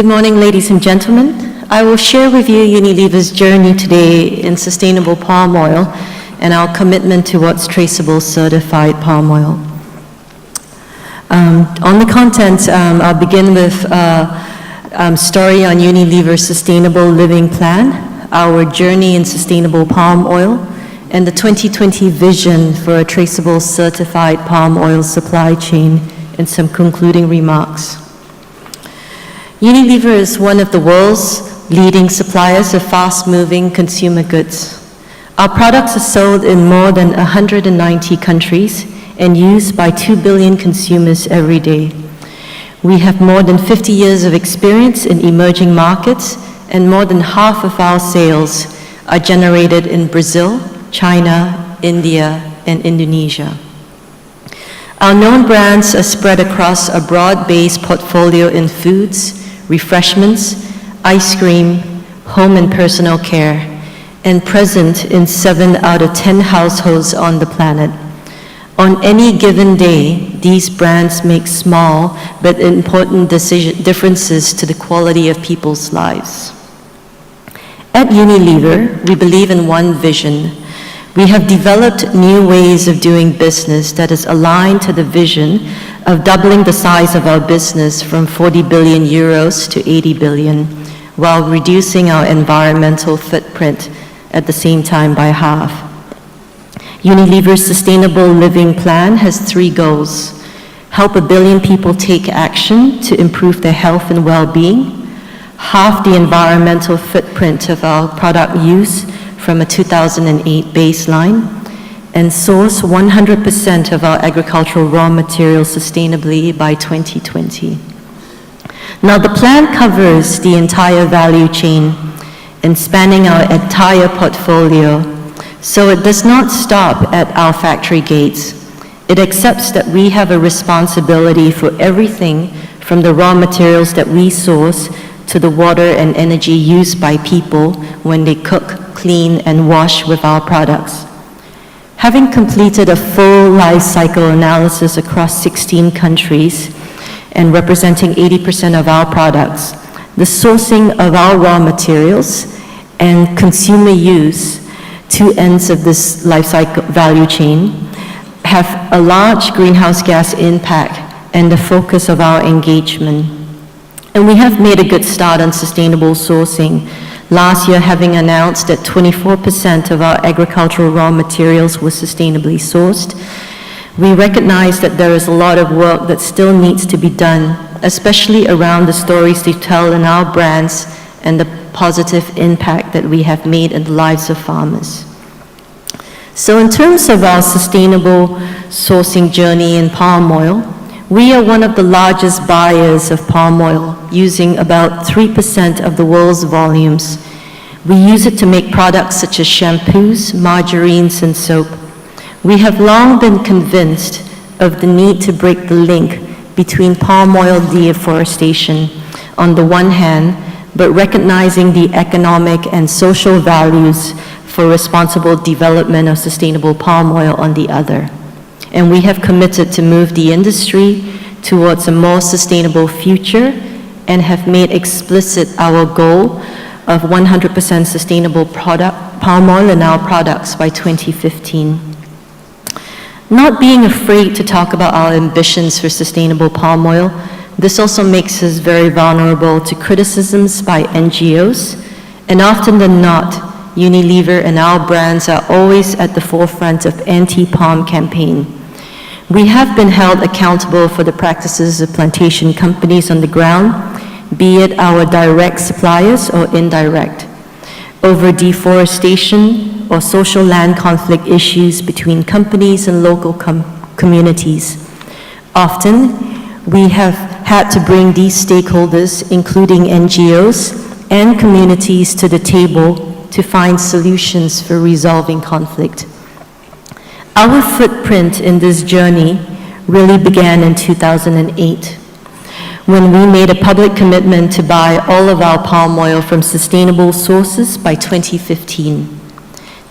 Good morning, ladies and gentlemen. I will share with you Unilever's journey today in sustainable palm oil and our commitment towards traceable certified palm oil. On the content, I'll begin with a story on Unilever's Sustainable Living Plan, our journey in sustainable palm oil, and the 2020 vision for a traceable certified palm oil supply chain, and some concluding remarks. Unilever is one of the world's leading suppliers of fast-moving consumer goods. Our products are sold in more than 190 countries and used by 2 billion consumers every day. We have more than 50 years of experience in emerging markets, and more than half of our sales are generated in Brazil, China, India, and Indonesia. Our known brands are spread across a broad-based portfolio in foods, refreshments, ice cream, home and personal care, and present in 7 out of 10 households on the planet. On any given day, these brands make small but important differences to the quality of people's lives. At Unilever, we believe in one vision. We have developed new ways of doing business that is aligned to the vision of doubling the size of our business from 40 billion euros to 80 billion, while reducing our environmental footprint at the same time by half. Unilever's Sustainable Living Plan has 3 goals: help 1 billion people take action to improve their health and well-being, halve the environmental footprint of our product use from a 2008 baseline, and source 100% of our agricultural raw materials sustainably by 2020. Now, the plan covers the entire value chain and spanning our entire portfolio, so it does not stop at our factory gates. It accepts that we have a responsibility for everything from the raw materials that we source to the water and energy used by people when they cook, clean, and wash with our products. Having completed a full life cycle analysis across 16 countries and representing 80% of our products, the sourcing of our raw materials and consumer use, 2 ends of this life cycle value chain, have a large greenhouse gas impact and the focus of our engagement. And we have made a good start on sustainable sourcing, last year having announced that 24% of our agricultural raw materials were sustainably sourced. We recognize that there is a lot of work that still needs to be done, especially around the stories they tell in our brands and the positive impact that we have made in the lives of farmers. So in terms of our sustainable sourcing journey in palm oil, we are one of the largest buyers of palm oil, using about 3% of the world's volumes. We use it to make products such as shampoos, margarines, and soap. We have long been convinced of the need to break the link between palm oil deforestation on the one hand, but recognizing the economic and social values for responsible development of sustainable palm oil on the other. And we have committed to move the industry towards a more sustainable future and have made explicit our goal of 100% sustainable palm oil in our products by 2015. Not being afraid to talk about our ambitions for sustainable palm oil, this also makes us very vulnerable to criticisms by NGOs, and often than not, Unilever and our brands are always at the forefront of anti-palm campaign. We have been held accountable for the practices of plantation companies on the ground, be it our direct suppliers or indirect, over deforestation or social land conflict issues between companies and local communities. Often, we have had to bring these stakeholders, including NGOs and communities, to the table to find solutions for resolving conflict. Our footprint in this journey really began in 2008, when we made a public commitment to buy all of our palm oil from sustainable sources by 2015.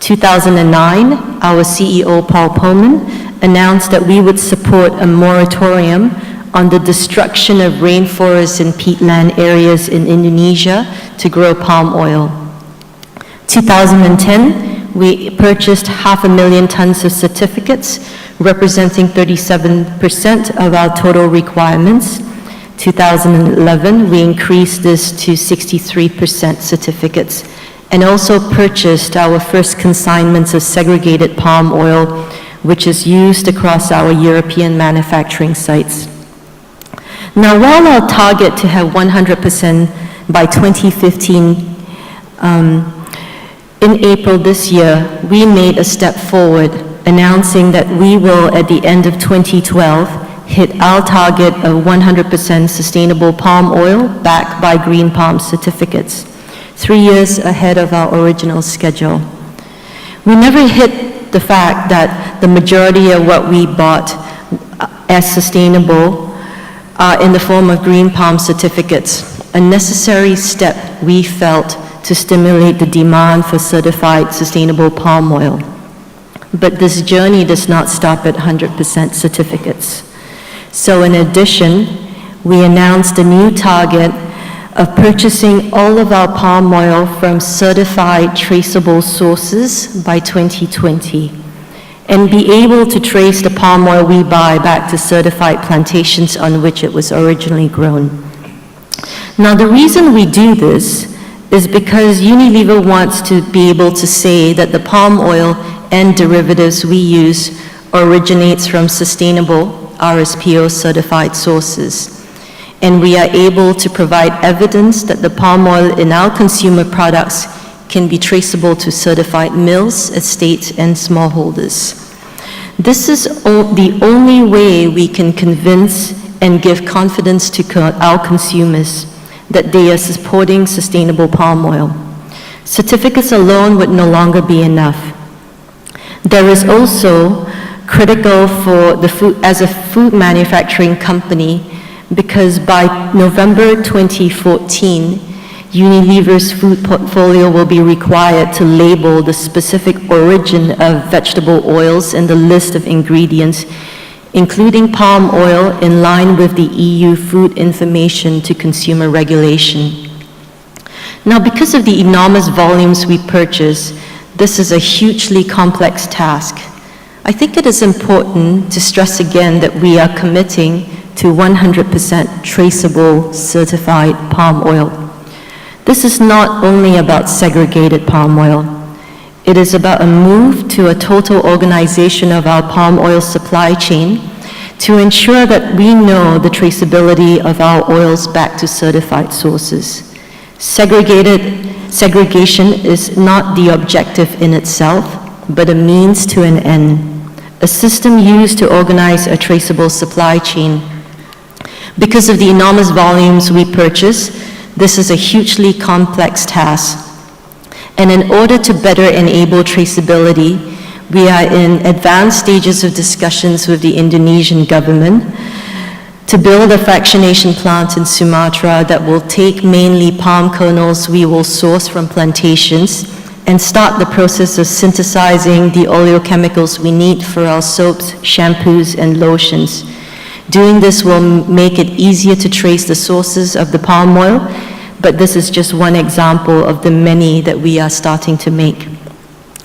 2009, our CEO, Paul Polman, announced that we would support a moratorium on the destruction of rainforests and peatland areas in Indonesia to grow palm oil. 2010, we purchased 500,000 tons of certificates, representing 37% of our total requirements. 2011, we increased this to 63% certificates, and also purchased our first consignments of segregated palm oil, which is used across our European manufacturing sites. Now, while our target to have 100% by 2015, in April this year, we made a step forward, announcing that we will, at the end of 2012, hit our target of 100% sustainable palm oil backed by green palm certificates, 3 years ahead of our original schedule. We never hit the fact that the majority of what we bought as sustainable are in the form of green palm certificates, a necessary step we felt to stimulate the demand for certified sustainable palm oil. But this journey does not stop at 100% certificates. So in addition, we announced a new target of purchasing all of our palm oil from certified traceable sources by 2020, and be able to trace the palm oil we buy back to certified plantations on which it was originally grown. Now, the reason we do this is because Unilever wants to be able to say that the palm oil and derivatives we use originates from sustainable RSPO certified sources. And we are able to provide evidence that the palm oil in our consumer products can be traceable to certified mills, estates, and smallholders. This is the only way we can convince and give confidence to our consumers that they are supporting sustainable palm oil. Certificates alone would no longer be enough. There is also critical for the food, as a food manufacturing company, because by November 2014, Unilever's food portfolio will be required to label the specific origin of vegetable oils in the list of ingredients, including palm oil, in line with the EU Food Information to Consumer Regulation. Now, because of the enormous volumes we purchase, this is a hugely complex task. I think it is important to stress again that we are committing to 100% traceable certified palm oil. This is not only about segregated palm oil. It is about a move to a total organization of our palm oil supply chain to ensure that we know the traceability of our oils back to certified sources. Segregation is not the objective in itself, but a means to an end, a system used to organize a traceable supply chain. Because of the enormous volumes we purchase, this is a hugely complex task. And in order to better enable traceability, we are in advanced stages of discussions with the Indonesian government to build a fractionation plant in Sumatra that will take mainly palm kernels we will source from plantations and start the process of synthesizing the oleochemicals we need for our soaps, shampoos, and lotions. Doing this will make it easier to trace the sources of the palm oil, but this is just one example of the many that we are starting to make.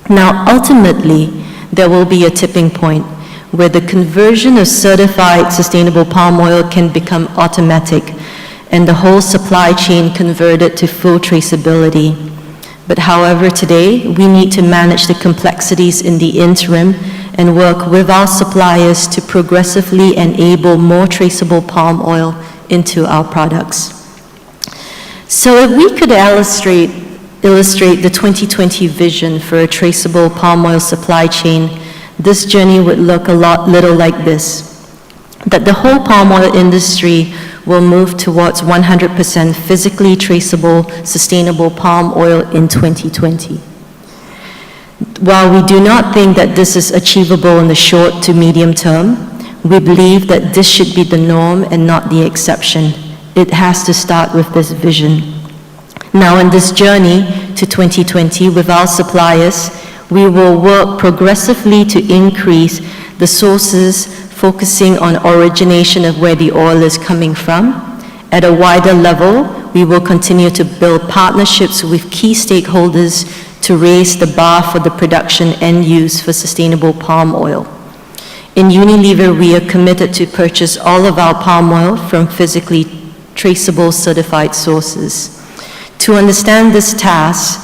Now, ultimately, there will be a tipping point where the conversion of certified sustainable palm oil can become automatic and the whole supply chain converted to full traceability. But however, today, we need to manage the complexities in the interim and work with our suppliers to progressively enable more traceable palm oil into our products. So if we could illustrate the 2020 vision for a traceable palm oil supply chain, this journey would look a little like this: that the whole palm oil industry will move towards 100% physically traceable, sustainable palm oil in 2020. While we do not think that this is achievable in the short to medium term, we believe that this should be the norm and not the exception. It has to start with this vision. Now, in this journey to 2020 with our suppliers, we will work progressively to increase the sources focusing on origination of where the oil is coming from. At a wider level, we will continue to build partnerships with key stakeholders to raise the bar for the production and use for sustainable palm oil. In Unilever, we are committed to purchase all of our palm oil from physically traceable certified sources. To understand this task,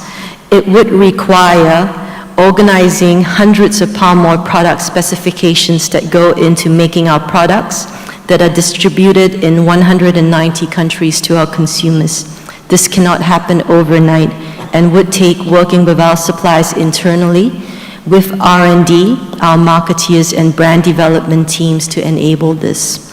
it would require organizing hundreds of palm oil product specifications that go into making our products that are distributed in 190 countries to our consumers. This cannot happen overnight and would take working with our suppliers internally, with R&D, our marketeers and brand development teams to enable this.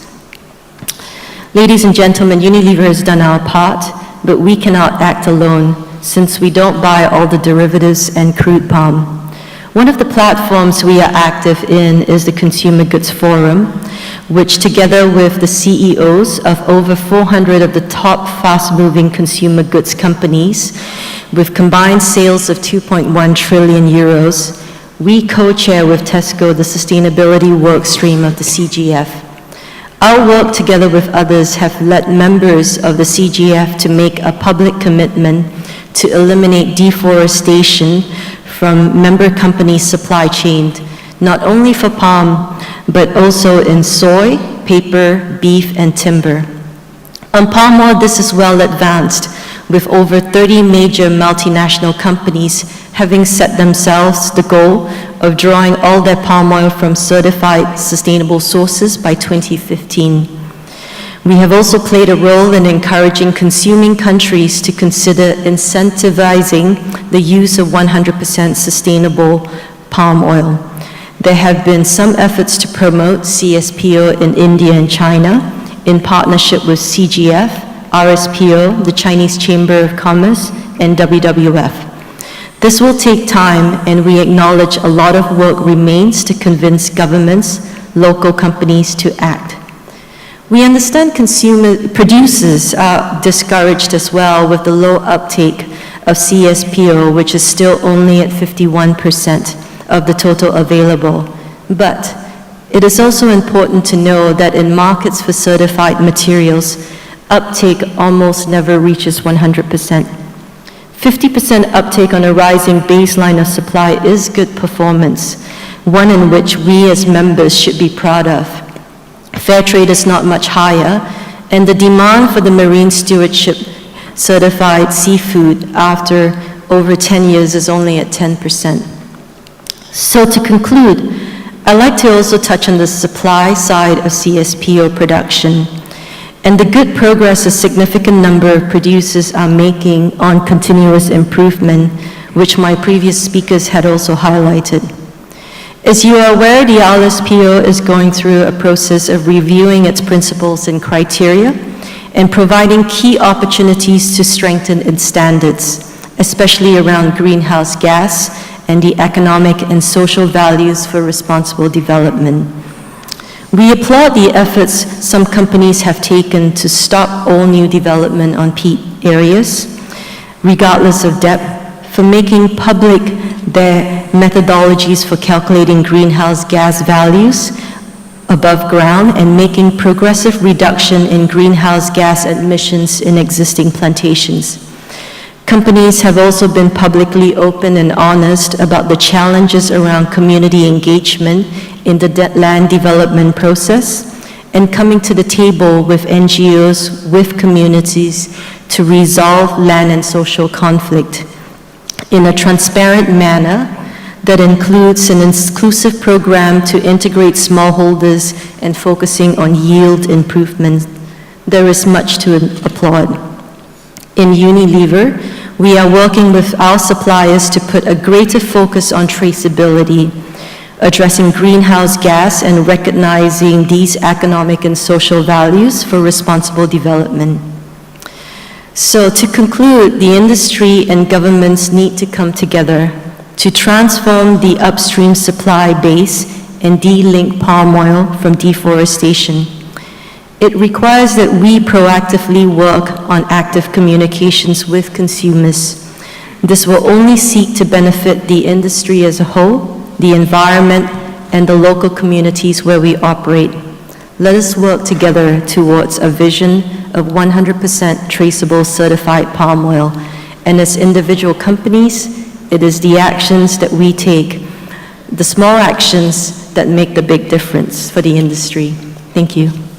Ladies and gentlemen, Unilever has done our part, but we cannot act alone since we don't buy all the derivatives and crude palm. One of the platforms we are active in is the Consumer Goods Forum, which together with the CEOs of over 400 of the top fast-moving consumer goods companies, with combined sales of 2.1 trillion euros, we co-chair with Tesco the sustainability work stream of the CGF. Our work together with others have led members of the CGF to make a public commitment to eliminate deforestation from member companies' supply chain, not only for palm, but also in soy, paper, beef, and timber. On palm oil, this is well advanced, with over 30 major multinational companies having set themselves the goal of drawing all their palm oil from certified sustainable sources by 2015. We have also played a role in encouraging consuming countries to consider incentivizing the use of 100% sustainable palm oil. There have been some efforts to promote CSPO in India and China in partnership with CGF, RSPO, the Chinese Chamber of Commerce, and WWF. This will take time, and we acknowledge a lot of work remains to convince governments, local companies to act. We understand producers are discouraged as well with the low uptake of CSPO, which is still only at 51% of the total available. But it is also important to know that in markets for certified materials, uptake almost never reaches 100%. 50% uptake on a rising baseline of supply is good performance, one in which we as members should be proud of. Fair trade is not much higher, and the demand for the marine stewardship certified seafood after over 10 years is only at 10%. So to conclude, I'd like to also touch on the supply side of CSPO production and the good progress a significant number of producers are making on continuous improvement, which my previous speakers had also highlighted. As you are aware, the RSPO is going through a process of reviewing its principles and criteria and providing key opportunities to strengthen its standards, especially around greenhouse gas and the economic and social values for responsible development. We applaud the efforts some companies have taken to stop all new development on peat areas, regardless of depth, for making public their methodologies for calculating greenhouse gas values above ground and making progressive reduction in greenhouse gas emissions in existing plantations. Companies have also been publicly open and honest about the challenges around community engagement in the land development process and coming to the table with NGOs, with communities to resolve land and social conflict in a transparent manner that includes an inclusive program to integrate smallholders and focusing on yield improvement. There is much to applaud. In Unilever, we are working with our suppliers to put a greater focus on traceability, addressing greenhouse gas and recognizing these economic and social values for responsible development. So to conclude, the industry and governments need to come together to transform the upstream supply base and de-link palm oil from deforestation. It requires that we proactively work on active communications with consumers. This will only seek to benefit the industry as a whole, the environment, and the local communities where we operate. Let us work together towards a vision of 100% traceable certified palm oil. And as individual companies, it is the actions that we take, the small actions that make the big difference for the industry. Thank you.